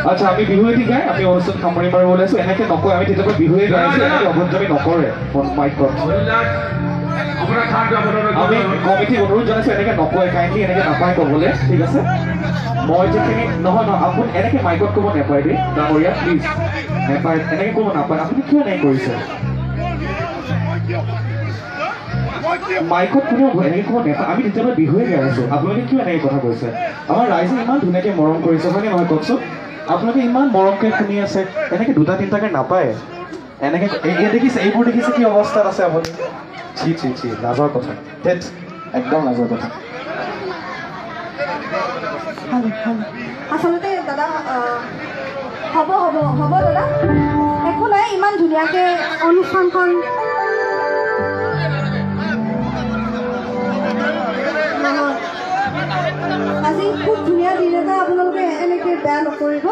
আচ্ছা আমি বিহুৱেটি গাই আমি অনুষ্ঠান সামৰি মাৰিব ওলাইছোঁ এনেকৈ নকয় আমি তেতিয়াৰ পৰা বিহুৱে গাইছোঁ এনেকৈ অভদ্ৰামি নকৰে মাইকত আমি কমিটিক অনুৰোধ জনাইছোঁ এনেকৈ নকয় কাইণ্ডলি এনেকৈ নাপায় ক'বলৈ ঠিক আছে মই যিখিনি নহয় আপুনি এনেকৈ মাইকত ক'ব নাপায় দেই ডাঙৰীয়া প্লিজ নাপায় এনেকৈ ক'ব নাপায় আপুনি কিয় এনেকৈ কৰিছে মাইকত কোনেও এনেকৈ ক'ব নাপায় আমি তেতিয়াৰ পৰা বিহুৱে গাই আছোঁ আপোনালোকে কিয় এনেকৈ কথা কৈছে আমাৰ ৰাইজে ইমান ধুনীয়াকৈ মৰম কৰিছে হয়নে নহয় কওকচোন আপোনালোকে ইমান মৰমকৈ শুনি আছে এনেকৈ দুটা তিনিটাকৈ নাপায় এনেকৈ দেখিছে এইবোৰ দেখিছে কি অৱস্থাত আছে আপুনি চি লাজৰ কথা ধেৎ একদম লাজৰ কথা আচলতে দাদা হ'ব দাদা একো নাই ইমান ধুনীয়াকৈ অনুষ্ঠানখন আজি খুব ধুনীয়া দিন এটা আপোনালোকে এনেকৈ বেয়া নকৰিব